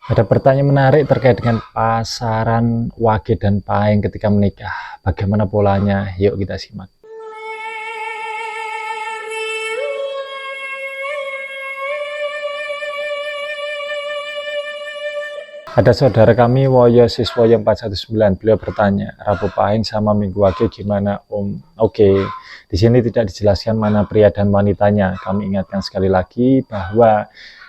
Ada pertanyaan menarik terkait dengan pasaran wage dan pahing ketika menikah. Bagaimana polanya? Yuk kita simak. Ada saudara kami, Woyo Siswoyo 419. Beliau bertanya, Rabu Pahing sama Minggu Wage gimana, Om? Oke, di sini tidak dijelaskan mana pria dan wanitanya. Kami ingatkan sekali lagi bahwa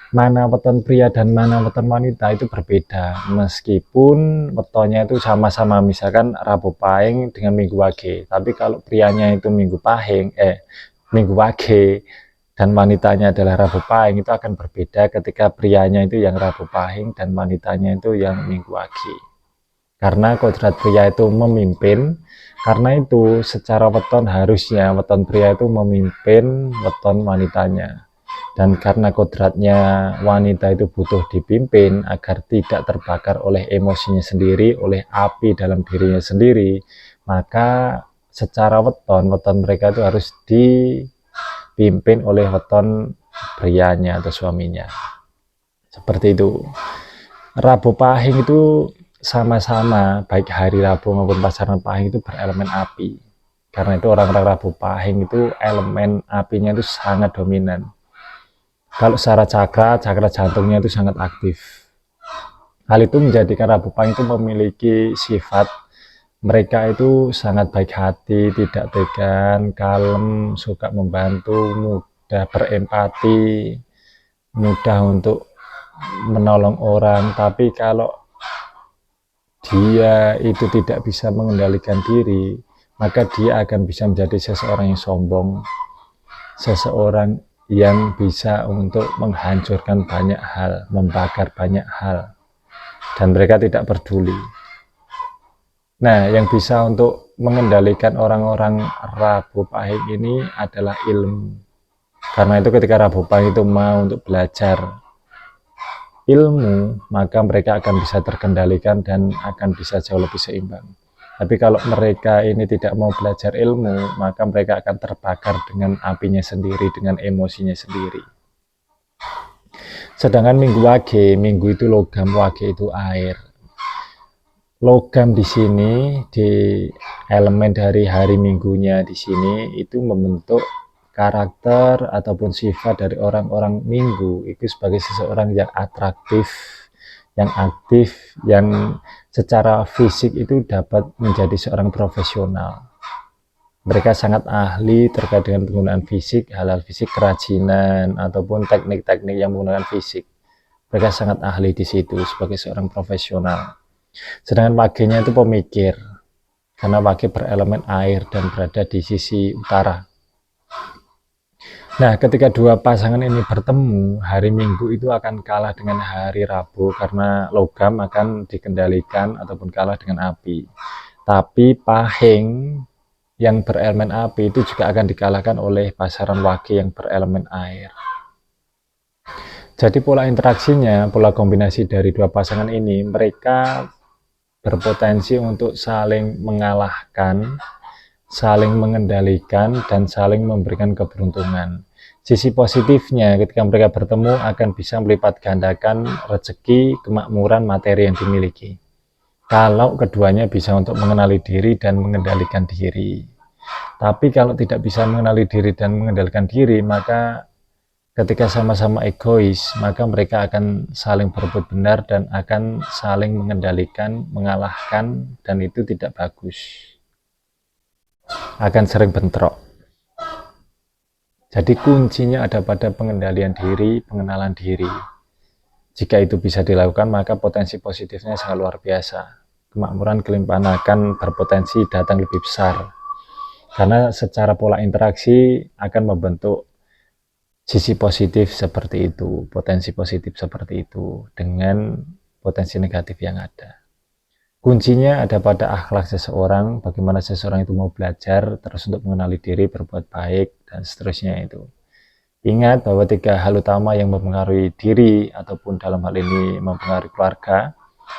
mana weton pria dan mana weton wanita itu berbeda. Meskipun wetonnya itu sama-sama, misalkan Rabu Pahing dengan Minggu Wage. Tapi kalau prianya itu Minggu Pahing, Minggu Wage, dan wanitanya adalah Rabu Pahing, itu akan berbeda ketika prianya itu yang Rabu Pahing dan wanitanya itu yang Minggu Wage. Karena kodrat pria itu memimpin, karena itu secara weton harusnya weton pria itu memimpin weton wanitanya. Dan karena kodratnya wanita itu butuh dipimpin agar tidak terbakar oleh emosinya sendiri, oleh api dalam dirinya sendiri, maka secara weton mereka itu harus dipimpin oleh weton prianya atau suaminya. Seperti itu. Rabu Pahing itu sama-sama, baik hari Rabu maupun pasaran Pahing itu berelemen api. Karena itu orang-orang Rabu Pahing itu elemen apinya itu sangat dominan. Kalau secara cakra jantungnya itu sangat aktif. Hal itu menjadikan Rabu Pahing itu memiliki sifat mereka itu sangat baik hati, tidak tegan, kalem, suka membantu, mudah berempati, mudah untuk menolong orang. Tapi kalau dia itu tidak bisa mengendalikan diri, maka dia akan bisa menjadi seseorang yang sombong, seseorang yang bisa untuk menghancurkan banyak hal, membakar banyak hal, dan mereka tidak peduli. Nah, yang bisa untuk mengendalikan orang-orang Rabu Pahing ini adalah ilmu. Karena itu ketika Rabu Pahing itu mau untuk belajar ilmu, maka mereka akan bisa terkendalikan dan akan bisa jauh lebih seimbang. Tapi kalau mereka ini tidak mau belajar ilmu, maka mereka akan terbakar dengan apinya sendiri, dengan emosinya sendiri. Sedangkan Minggu Wage, Minggu itu logam, Wage itu air. Logam di sini, di elemen dari hari Minggunya di sini itu membentuk karakter ataupun sifat dari orang-orang Minggu itu sebagai seseorang yang atraktif, yang aktif, yang secara fisik itu dapat menjadi seorang profesional. Mereka sangat ahli terkait dengan penggunaan fisik, hal-hal fisik, kerajinan ataupun teknik-teknik yang menggunakan fisik. Mereka sangat ahli di situ sebagai seorang profesional. Sedangkan Wage-nya itu pemikir, karena Wage berelemen air dan berada di sisi utara. Nah, ketika dua pasangan ini bertemu, hari Minggu itu akan kalah dengan hari Rabu karena logam akan dikendalikan ataupun kalah dengan api. Tapi Pahing yang berelemen api itu juga akan dikalahkan oleh pasaran Wage yang berelemen air. Jadi pola interaksinya, pola kombinasi dari dua pasangan ini, mereka berpotensi untuk saling mengalahkan, saling mengendalikan, dan saling memberikan keberuntungan. Sisi positifnya ketika mereka bertemu akan bisa melipat gandakan rezeki, kemakmuran, materi yang dimiliki. Kalau keduanya bisa untuk mengenali diri dan mengendalikan diri. Tapi kalau tidak bisa mengenali diri dan mengendalikan diri, maka ketika sama-sama egois, maka mereka akan saling berebut benar dan akan saling mengendalikan, mengalahkan, dan itu tidak bagus. Akan sering bentrok. Jadi kuncinya ada pada pengendalian diri, pengenalan diri. Jika itu bisa dilakukan, maka potensi positifnya sangat luar biasa. Kemakmuran, kelimpahan akan berpotensi datang lebih besar. Karena secara pola interaksi akan membentuk sisi positif seperti itu, potensi positif seperti itu, dengan potensi negatif yang ada. Kuncinya ada pada akhlak seseorang, bagaimana seseorang itu mau belajar, terus untuk mengenali diri, berbuat baik, dan seterusnya itu. Ingat bahwa 3 hal utama yang mempengaruhi diri, ataupun dalam hal ini mempengaruhi keluarga.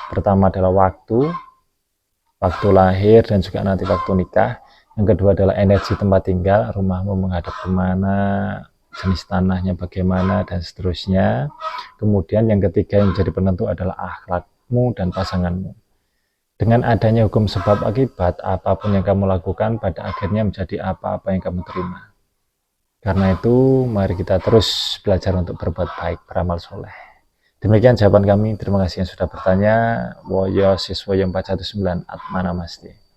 Pertama adalah waktu lahir, dan juga nanti waktu nikah. Yang kedua adalah energi tempat tinggal, rumahmu menghadap kemana, jenis tanahnya bagaimana, dan seterusnya. Kemudian yang ketiga yang menjadi penentu adalah akhlakmu dan pasanganmu. Dengan adanya hukum sebab akibat, apapun yang kamu lakukan pada akhirnya menjadi apa-apa yang kamu terima. Karena itu, mari kita terus belajar untuk berbuat baik, beramal soleh. Demikian jawaban kami. Terima kasih yang sudah bertanya. Woyo siswa yang 419 Atmana Masti.